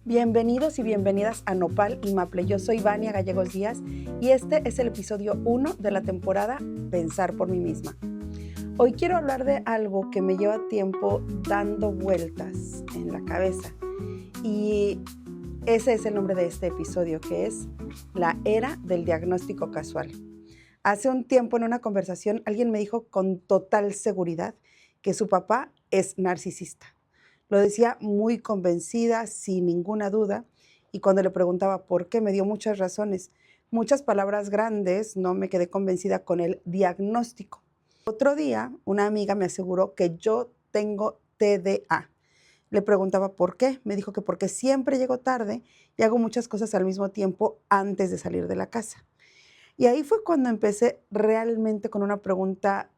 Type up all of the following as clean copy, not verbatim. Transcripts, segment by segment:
Bienvenidos y bienvenidas a Nopal y Maple. Yo soy Vania Gallegos Díaz y este es el episodio 1 de la temporada Pensar por mí misma. Hoy quiero hablar de algo que me lleva tiempo dando vueltas en la cabeza y ese es el nombre de este episodio, que es la era del diagnóstico casual. Hace un tiempo en una conversación alguien me dijo con total seguridad que su papá es narcisista. Lo decía muy convencida, sin ninguna duda, y cuando le preguntaba por qué, me dio muchas razones, muchas palabras grandes, no me quedé convencida con el diagnóstico. Otro día, una amiga me aseguró que yo tengo TDA. Le preguntaba por qué, me dijo que porque siempre llego tarde y hago muchas cosas al mismo tiempo antes de salir de la casa. Y ahí fue cuando empecé realmente con una pregunta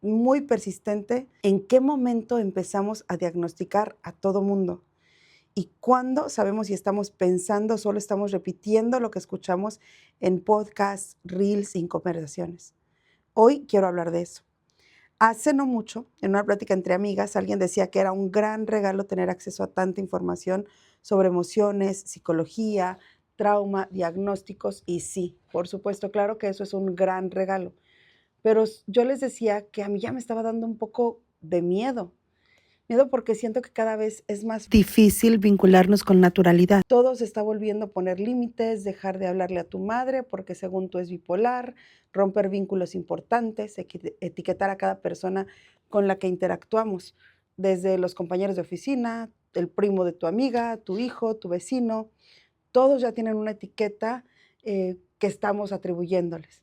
muy persistente: ¿en qué momento empezamos a diagnosticar a todo mundo? ¿Y cuándo sabemos si estamos pensando, solo estamos repitiendo lo que escuchamos en podcasts, reels y conversaciones? Hoy quiero hablar de eso. Hace no mucho, en una plática entre amigas, alguien decía que era un gran regalo tener acceso a tanta información sobre emociones, psicología, trauma, diagnósticos, y sí, por supuesto, claro que eso es un gran regalo. Pero yo les decía que a mí ya me estaba dando un poco de miedo. Miedo porque siento que cada vez es más difícil vincularnos con naturalidad. Todo se está volviendo a poner límites, dejar de hablarle a tu madre porque según tú es bipolar, romper vínculos importantes, etiquetar a cada persona con la que interactuamos, desde los compañeros de oficina, el primo de tu amiga, tu hijo, tu vecino. Todos ya tienen una etiqueta que estamos atribuyéndoles.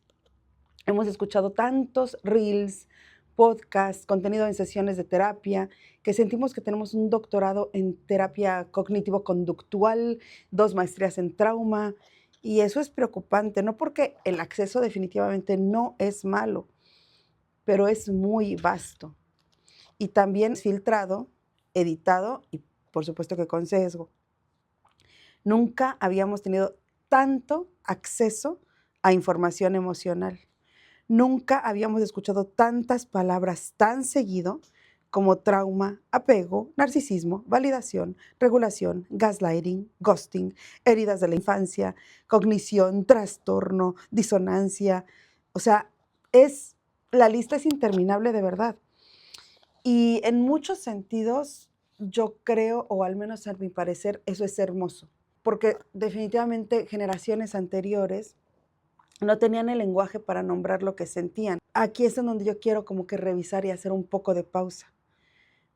Hemos escuchado tantos reels, podcasts, contenido en sesiones de terapia, que sentimos que tenemos un doctorado en terapia cognitivo-conductual, 2 maestrías en trauma, y eso es preocupante, no porque el acceso definitivamente no es malo, pero es muy vasto y también filtrado, editado y por supuesto que con sesgo. Nunca habíamos tenido tanto acceso a información emocional. Nunca habíamos escuchado tantas palabras tan seguido como trauma, apego, narcisismo, validación, regulación, gaslighting, ghosting, heridas de la infancia, cognición, trastorno, disonancia. O sea, la lista es interminable de verdad. Y en muchos sentidos, yo creo, o al menos a mi parecer, eso es hermoso. Porque definitivamente generaciones anteriores no tenían el lenguaje para nombrar lo que sentían. Aquí es en donde yo quiero como que revisar y hacer un poco de pausa.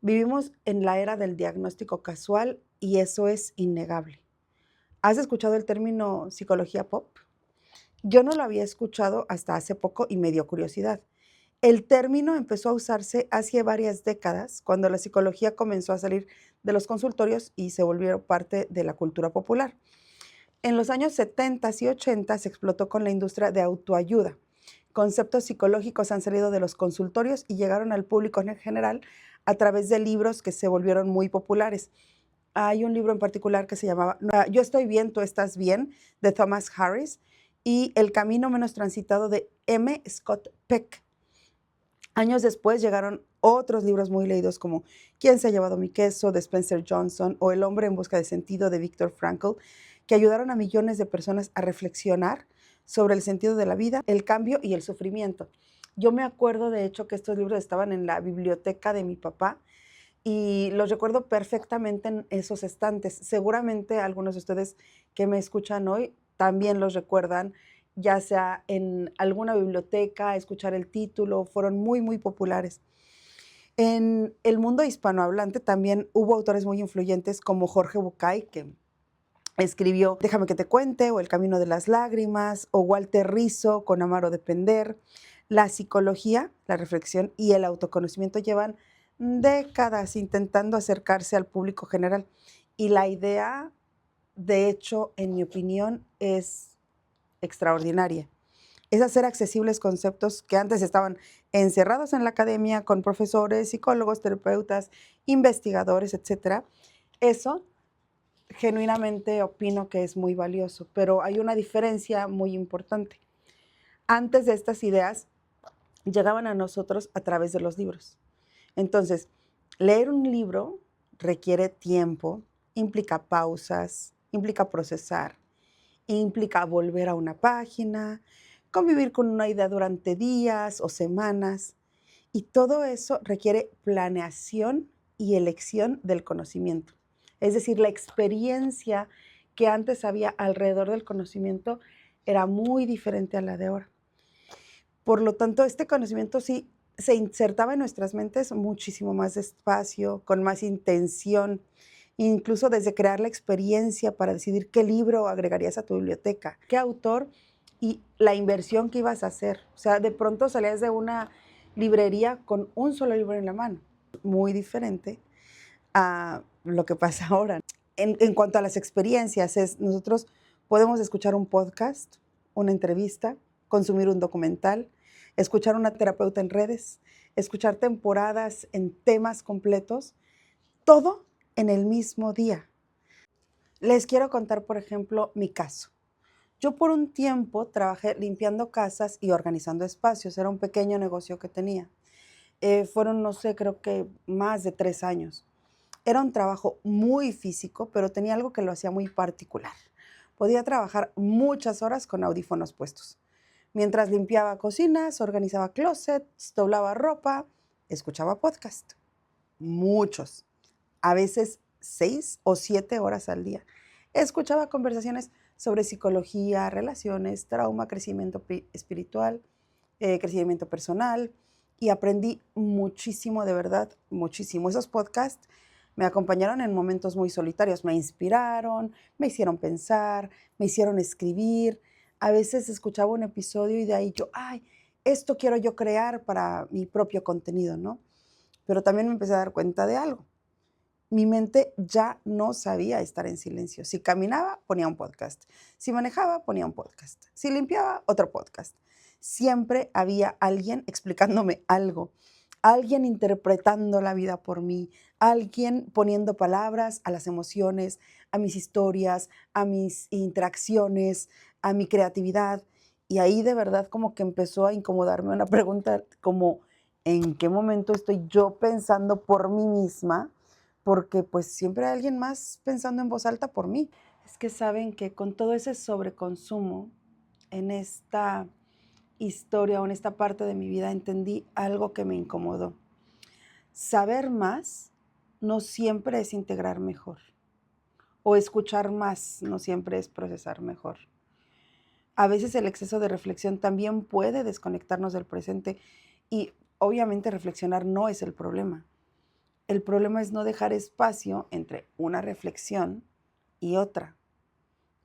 Vivimos en la era del diagnóstico casual y eso es innegable. ¿Has escuchado el término psicología pop? Yo no lo había escuchado hasta hace poco y me dio curiosidad. El término empezó a usarse hace varias décadas, cuando la psicología comenzó a salir de los consultorios y se volvió parte de la cultura popular. En los años 70 y 80 se explotó con la industria de autoayuda. Conceptos psicológicos han salido de los consultorios y llegaron al público en general a través de libros que se volvieron muy populares. Hay un libro en particular que se llamaba Yo estoy bien, tú estás bien, de Thomas Harris, y El camino menos transitado, de M. Scott Peck. Años después llegaron otros libros muy leídos como ¿Quién se ha llevado mi queso?, de Spencer Johnson, o El hombre en busca de sentido, de Viktor Frankl, que ayudaron a millones de personas a reflexionar sobre el sentido de la vida, el cambio y el sufrimiento. Yo me acuerdo, de hecho, que estos libros estaban en la biblioteca de mi papá y los recuerdo perfectamente en esos estantes. Seguramente algunos de ustedes que me escuchan hoy también los recuerdan, ya sea en alguna biblioteca, escuchar el título, fueron muy, muy populares. En el mundo hispanohablante también hubo autores muy influyentes como Jorge Bucay, que escribió Déjame que te cuente, o El camino de las lágrimas, o Walter Rizzo con Amar o Depender. La psicología, la reflexión y el autoconocimiento llevan décadas intentando acercarse al público general. Y la idea, de hecho, en mi opinión, es extraordinaria. Es hacer accesibles conceptos que antes estaban encerrados en la academia con profesores, psicólogos, terapeutas, investigadores, etc. Eso genuinamente opino que es muy valioso, pero hay una diferencia muy importante. Antes de estas ideas llegaban a nosotros a través de los libros. Entonces, leer un libro requiere tiempo implica pausas, implica procesar, implica volver a una página, convivir con una idea durante días o semanas. Y todo eso requiere planeación y elección del conocimiento. Es decir, la experiencia que antes había alrededor del conocimiento era muy diferente a la de ahora. Por lo tanto, este conocimiento sí se insertaba en nuestras mentes muchísimo más despacio, con más intención, incluso desde crear la experiencia para decidir qué libro agregarías a tu biblioteca, qué autor y la inversión que ibas a hacer. O sea, de pronto salías de una librería con un solo libro en la mano, muy diferente a lo que pasa ahora. En cuanto a las experiencias, nosotros podemos escuchar un podcast, una entrevista, consumir un documental, escuchar a una terapeuta en redes, escuchar temporadas en temas completos, todo en el mismo día. Les quiero contar, por ejemplo, mi caso. Yo por un tiempo trabajé limpiando casas y organizando espacios. Era un pequeño negocio que tenía. Fueron, no sé, creo que más de 3 años. Era un trabajo muy físico, pero tenía algo que lo hacía muy particular. Podía trabajar muchas horas con audífonos puestos. Mientras limpiaba cocinas, organizaba closets, doblaba ropa, escuchaba podcast. Muchos. A veces 6 o 7 horas al día. Escuchaba conversaciones sobre psicología, relaciones, trauma, crecimiento espiritual, crecimiento personal, y aprendí muchísimo, de verdad, muchísimo. Esos podcasts me acompañaron en momentos muy solitarios, me inspiraron, me hicieron pensar, me hicieron escribir. A veces escuchaba un episodio y de ahí yo, ay, esto quiero yo crear para mi propio contenido, ¿no? Pero también me empecé a dar cuenta de algo. Mi mente ya no sabía estar en silencio. Si caminaba, ponía un podcast. Si manejaba, ponía un podcast. Si limpiaba, otro podcast. Siempre había alguien explicándome algo, alguien interpretando la vida por mí, alguien poniendo palabras a las emociones, a mis historias, a mis interacciones, a mi creatividad. Y ahí de verdad como que empezó a incomodarme una pregunta como, ¿en qué momento estoy yo pensando por mí misma? Porque pues siempre hay alguien más pensando en voz alta por mí. Es que saben que con todo ese sobreconsumo en esta historia o en esta parte de mi vida entendí algo que me incomodó. Saber más no siempre es integrar mejor, o escuchar más no siempre es procesar mejor. A veces el exceso de reflexión también puede desconectarnos del presente y obviamente reflexionar no es el problema. El problema es no dejar espacio entre una reflexión y otra.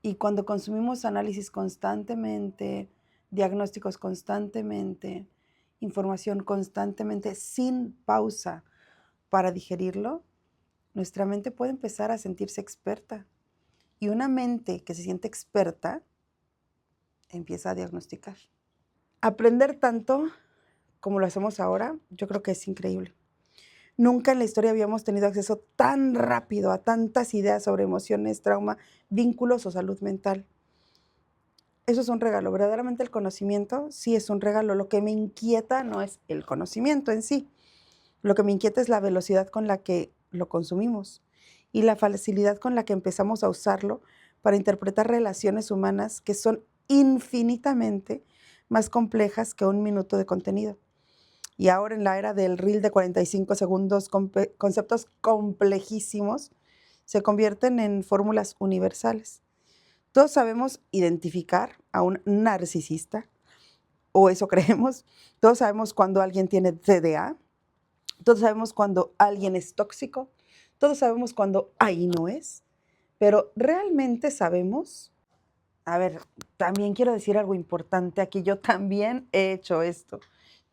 Y cuando consumimos análisis constantemente, diagnósticos constantemente, información constantemente, sin pausa para digerirlo, nuestra mente puede empezar a sentirse experta. Y una mente que se siente experta empieza a diagnosticar. Aprender tanto como lo hacemos ahora, yo creo que es increíble. Nunca en la historia habíamos tenido acceso tan rápido a tantas ideas sobre emociones, trauma, vínculos o salud mental. Eso es un regalo. Verdaderamente el conocimiento sí es un regalo. Lo que me inquieta no es el conocimiento en sí. Lo que me inquieta es la velocidad con la que lo consumimos y la facilidad con la que empezamos a usarlo para interpretar relaciones humanas que son infinitamente más complejas que un minuto de contenido. Y ahora en la era del reel de 45 segundos, conceptos complejísimos se convierten en fórmulas universales. Todos sabemos identificar a un narcisista, o eso creemos. Todos sabemos cuando alguien tiene TDA. Todos sabemos cuando alguien es tóxico. Todos sabemos cuando ahí no es. Pero ¿realmente sabemos? A ver, también quiero decir algo importante aquí. Yo también he hecho esto.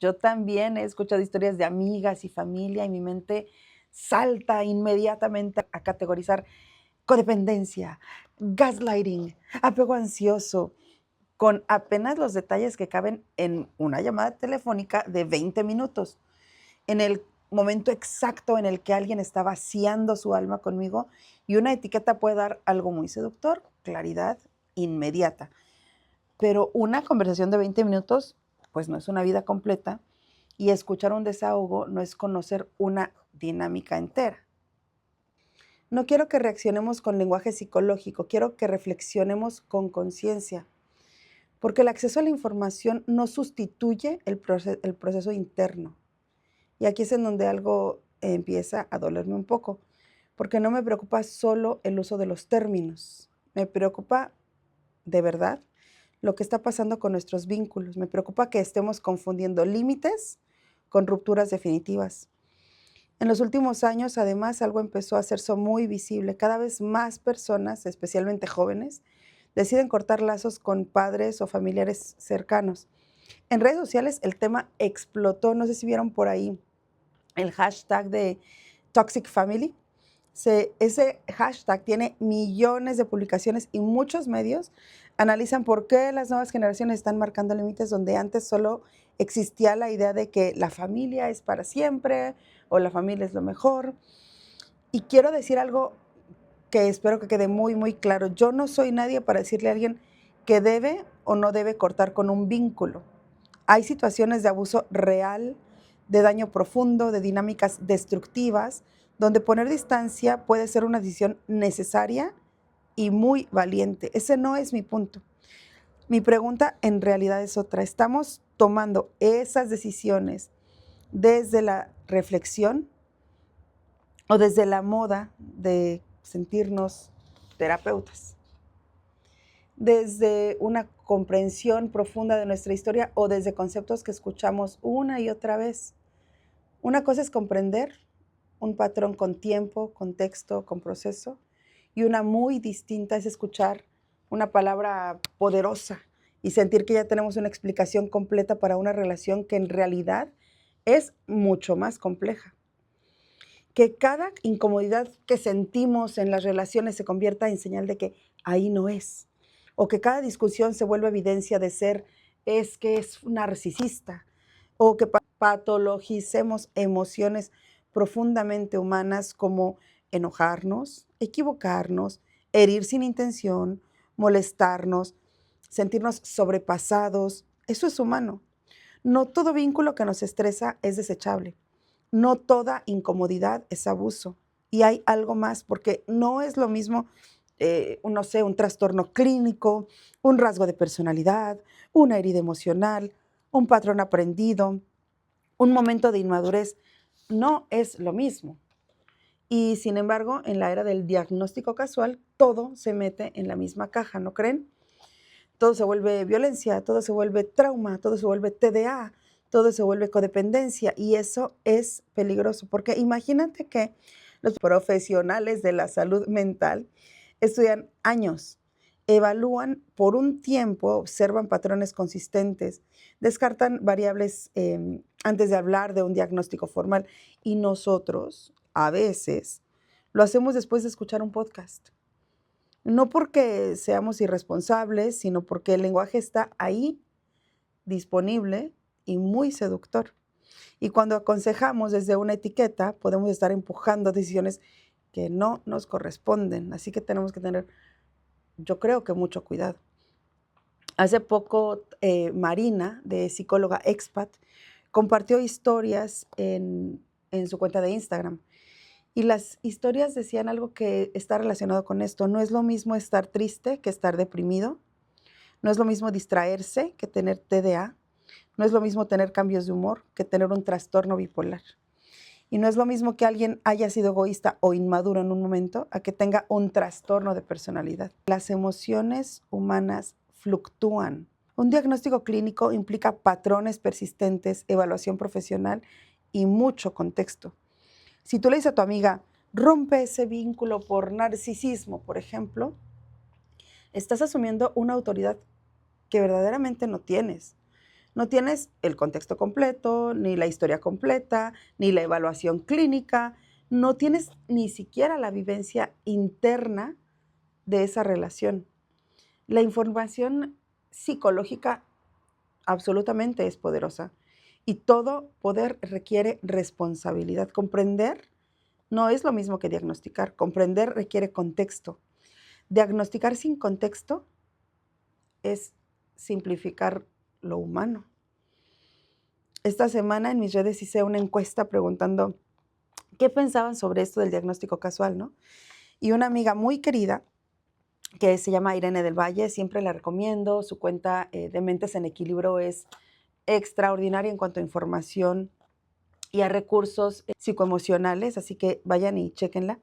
Yo también he escuchado historias de amigas y familia y mi mente salta inmediatamente a categorizar codependencia, gaslighting, apego ansioso, con apenas los detalles que caben en una llamada telefónica de 20 minutos. En el momento exacto en el que alguien está vaciando su alma conmigo y una etiqueta puede dar algo muy seductor, claridad inmediata. Pero una conversación de 20 minutos, pues no es una vida completa, y escuchar un desahogo no es conocer una dinámica entera. No quiero que reaccionemos con lenguaje psicológico, quiero que reflexionemos con conciencia, porque el acceso a la información no sustituye el proceso interno. Y aquí es en donde algo empieza a dolerme un poco, porque no me preocupa solo el uso de los términos, me preocupa de verdad lo que está pasando con nuestros vínculos, me preocupa que estemos confundiendo límites con rupturas definitivas. En los últimos años, además, algo empezó a hacerse muy visible. Cada vez más personas, especialmente jóvenes, deciden cortar lazos con padres o familiares cercanos. En redes sociales el tema explotó, no sé si vieron por ahí el hashtag de Toxic Family. Ese hashtag tiene millones de publicaciones y muchos medios analizan por qué las nuevas generaciones están marcando límites donde antes solo existía la idea de que la familia es para siempre o la familia es lo mejor. Y quiero decir algo que espero que quede muy, muy claro. Yo no soy nadie para decirle a alguien que debe o no debe cortar con un vínculo. Hay situaciones de abuso real, de daño profundo, de dinámicas destructivas, donde poner distancia puede ser una decisión necesaria y muy valiente. Ese no es mi punto. Mi pregunta en realidad es otra. ¿Estamos tomando esas decisiones desde la reflexión o desde la moda de sentirnos terapeutas? Desde una comprensión profunda de nuestra historia o desde conceptos que escuchamos una y otra vez. Una cosa es comprender un patrón con tiempo, contexto, con proceso, y una muy distinta es escuchar una palabra poderosa y sentir que ya tenemos una explicación completa para una relación que en realidad es mucho más compleja. Que cada incomodidad que sentimos en las relaciones se convierta en señal de que ahí no es, o que cada discusión se vuelva evidencia de ser es que es narcisista, o que patologicemos emociones profundamente humanas como enojarnos, equivocarnos, herir sin intención, molestarnos, sentirnos sobrepasados. Eso es humano. No todo vínculo que nos estresa es desechable. No toda incomodidad es abuso. Y hay algo más, porque no es lo mismo, no sé, un trastorno clínico, un rasgo de personalidad, una herida emocional, un patrón aprendido, un momento de inmadurez. No es lo mismo. Y sin embargo, en la era del diagnóstico casual, todo se mete en la misma caja, ¿no creen? Todo se vuelve violencia, todo se vuelve trauma, todo se vuelve TDA, todo se vuelve codependencia y eso es peligroso porque imagínate que los profesionales de la salud mental estudian años, evalúan por un tiempo, observan patrones consistentes, descartan variables antes de hablar de un diagnóstico formal y nosotros a veces lo hacemos después de escuchar un podcast. No porque seamos irresponsables, sino porque el lenguaje está ahí, disponible y muy seductor. Y cuando aconsejamos desde una etiqueta, podemos estar empujando decisiones que no nos corresponden. Así que tenemos que tener, yo creo que mucho cuidado. Hace poco, Marina, de psicóloga expat, compartió historias en su cuenta de Instagram. Y las historias decían algo que está relacionado con esto. No es lo mismo estar triste que estar deprimido. No es lo mismo distraerse que tener TDA. No es lo mismo tener cambios de humor que tener un trastorno bipolar. Y no es lo mismo que alguien haya sido egoísta o inmaduro en un momento a que tenga un trastorno de personalidad. Las emociones humanas fluctúan. Un diagnóstico clínico implica patrones persistentes, evaluación profesional y mucho contexto. Si tú le dices a tu amiga, rompe ese vínculo por narcisismo, por ejemplo, estás asumiendo una autoridad que verdaderamente no tienes. No tienes el contexto completo, ni la historia completa, ni la evaluación clínica, no tienes ni siquiera la vivencia interna de esa relación. La información psicológica absolutamente es poderosa y todo poder requiere responsabilidad. Comprender no es lo mismo que diagnosticar. Comprender requiere contexto. Diagnosticar sin contexto es simplificar lo humano. Esta semana en mis redes hice una encuesta preguntando qué pensaban sobre esto del diagnóstico casual, ¿no? Y una amiga muy querida que se llama Irene del Valle, siempre la recomiendo. Su cuenta de Mentes en Equilibrio es extraordinaria en cuanto a información y a recursos psicoemocionales, así que vayan y chéquenla.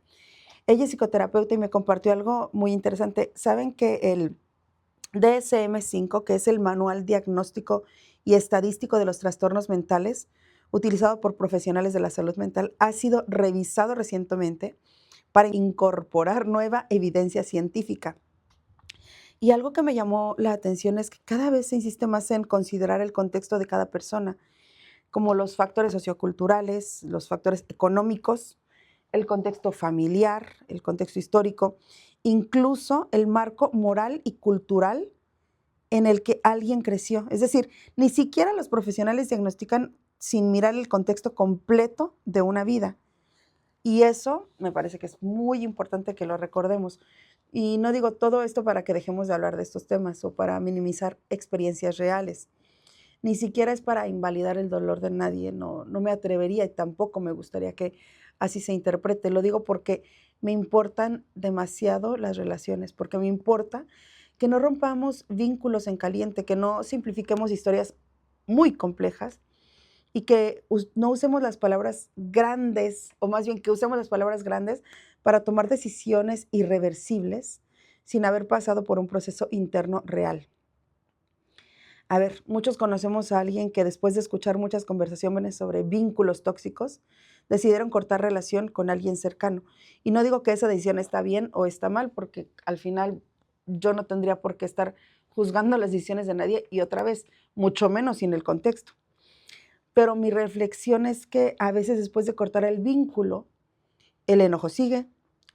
Ella es psicoterapeuta y me compartió algo muy interesante. Saben que el DSM-5, que es el Manual Diagnóstico y Estadístico de los Trastornos Mentales, utilizado por profesionales de la salud mental, ha sido revisado recientemente para incorporar nueva evidencia científica. Y algo que me llamó la atención es que cada vez se insiste más en considerar el contexto de cada persona, como los factores socioculturales, los factores económicos, el contexto familiar, el contexto histórico, incluso el marco moral y cultural en el que alguien creció. Es decir, ni siquiera los profesionales diagnostican sin mirar el contexto completo de una vida. Y eso me parece que es muy importante que lo recordemos. Y no digo todo esto para que dejemos de hablar de estos temas o para minimizar experiencias reales. Ni siquiera es para invalidar el dolor de nadie. No me atrevería y tampoco me gustaría que así se interprete. Lo digo porque me importan demasiado las relaciones, porque me importa que no rompamos vínculos en caliente, que no simplifiquemos historias muy complejas y que no usemos las palabras grandes, o más bien que usemos las palabras grandes para tomar decisiones irreversibles sin haber pasado por un proceso interno real. A ver, muchos conocemos a alguien que después de escuchar muchas conversaciones sobre vínculos tóxicos, decidieron cortar relación con alguien cercano. Y no digo que esa decisión está bien o está mal, porque al final yo no tendría por qué estar juzgando las decisiones de nadie y otra vez, mucho menos sin el contexto. Pero mi reflexión es que a veces después de cortar el vínculo, el enojo sigue,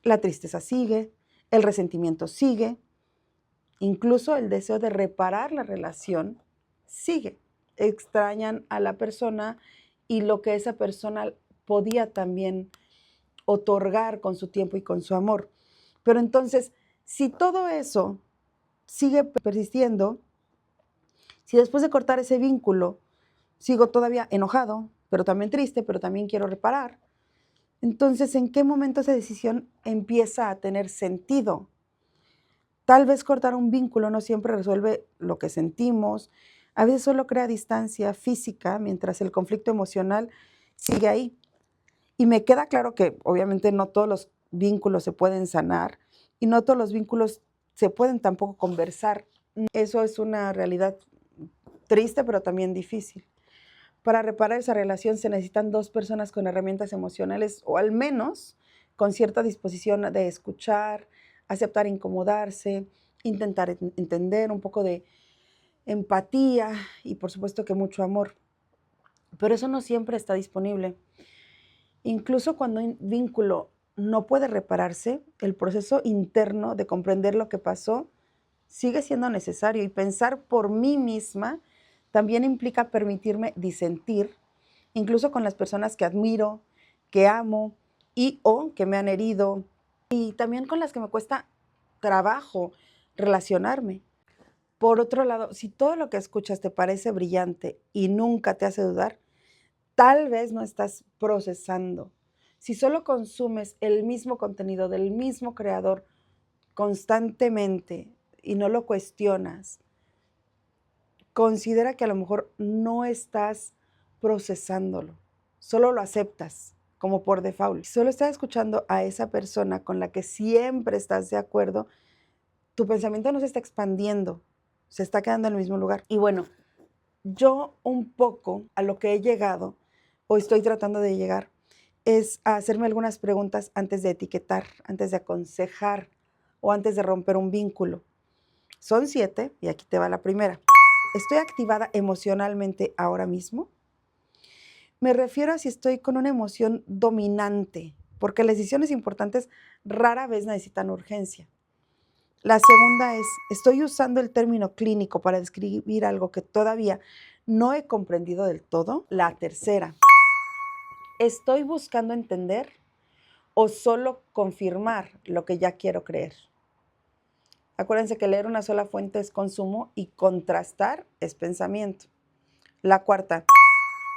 la tristeza sigue, el resentimiento sigue, incluso el deseo de reparar la relación sigue. Extrañan a la persona y lo que esa persona podía también otorgar con su tiempo y con su amor. Pero entonces, si todo eso sigue persistiendo, si después de cortar ese vínculo sigo todavía enojado, pero también triste, pero también quiero reparar, entonces, ¿en qué momento esa decisión empieza a tener sentido? Tal vez cortar un vínculo no siempre resuelve lo que sentimos, a veces solo crea distancia física mientras el conflicto emocional sigue ahí. Y me queda claro que obviamente no todos los vínculos se pueden sanar y no todos los vínculos se pueden tampoco conversar. Eso es una realidad triste, pero también difícil. Para reparar esa relación se necesitan dos personas con herramientas emocionales o al menos con cierta disposición de escuchar, aceptar incomodarse, intentar entender, un poco de empatía y por supuesto que mucho amor. Pero eso no siempre está disponible. Incluso cuando un vínculo no puede repararse, el proceso interno de comprender lo que pasó sigue siendo necesario y pensar por mí misma también implica permitirme disentir, incluso con las personas que admiro, que amo y o que me han herido, y también con las que me cuesta trabajo relacionarme. Por otro lado, si todo lo que escuchas te parece brillante y nunca te hace dudar, tal vez no estás procesando. Si solo consumes el mismo contenido del mismo creador constantemente y no lo cuestionas, considera que a lo mejor no estás procesándolo, solo lo aceptas como por default. Si solo estás escuchando a esa persona con la que siempre estás de acuerdo, tu pensamiento no se está expandiendo, se está quedando en el mismo lugar. Y bueno, yo un poco a lo que he llegado o estoy tratando de llegar es a hacerme algunas preguntas antes de etiquetar, antes de aconsejar o antes de romper un vínculo. Son 7 y aquí te va la primera. ¿Estoy activada emocionalmente ahora mismo? Me refiero a si estoy con una emoción dominante, porque las decisiones importantes rara vez necesitan urgencia. La segunda es, ¿estoy usando el término clínico para describir algo que todavía no he comprendido del todo? La tercera, ¿estoy buscando entender o solo confirmar lo que ya quiero creer? Acuérdense que leer una sola fuente es consumo y contrastar es pensamiento. La cuarta,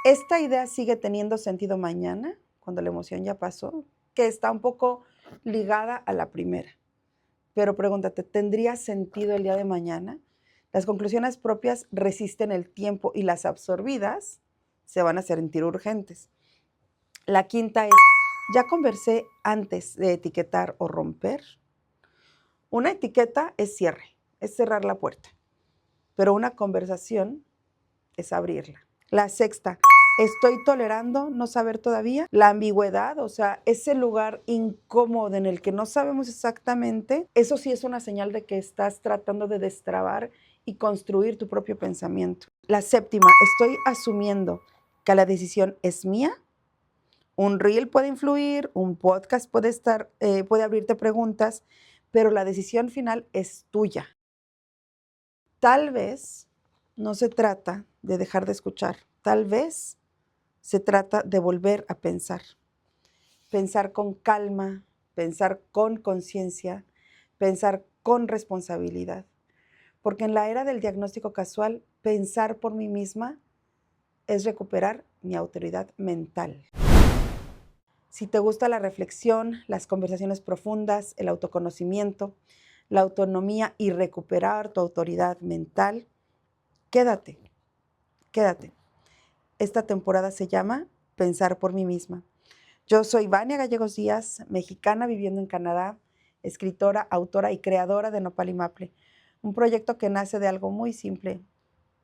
¿esta idea sigue teniendo sentido mañana, cuando la emoción ya pasó? Que está un poco ligada a la primera. Pero pregúntate, ¿tendría sentido el día de mañana? Las conclusiones propias resisten el tiempo y las absorbidas se van a sentir urgentes. La quinta es, ¿ya conversé antes de etiquetar o romper? Una etiqueta es cierre, es cerrar la puerta, pero una conversación es abrirla. La sexta, ¿estoy tolerando no saber todavía? La ambigüedad, o sea, ese lugar incómodo en el que no sabemos exactamente, eso sí es una señal de que estás tratando de destrabar y construir tu propio pensamiento. La séptima, ¿estoy asumiendo que la decisión es mía? Un reel puede influir, un podcast puede abrirte preguntas, pero la decisión final es tuya. Tal vez no se trata de dejar de escuchar, tal vez se trata de volver a pensar. Pensar con calma, pensar con conciencia, pensar con responsabilidad. Porque en la era del diagnóstico casual, pensar por mí misma es recuperar mi autoridad mental. Si te gusta la reflexión, las conversaciones profundas, el autoconocimiento, la autonomía y recuperar tu autoridad mental, quédate. Esta temporada se llama Pensar por mí misma. Yo soy Vania Gallegos Díaz, mexicana viviendo en Canadá, escritora, autora y creadora de Nopal y Maple, un proyecto que nace de algo muy simple.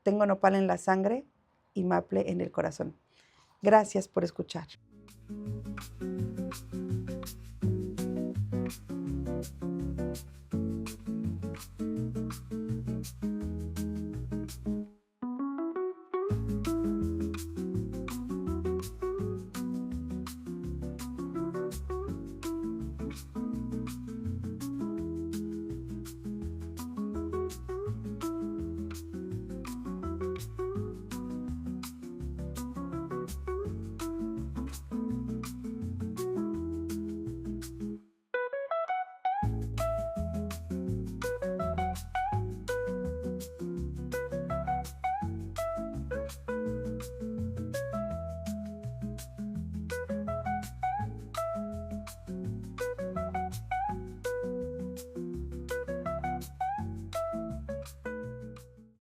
Tengo nopal en la sangre y maple en el corazón. Gracias por escuchar.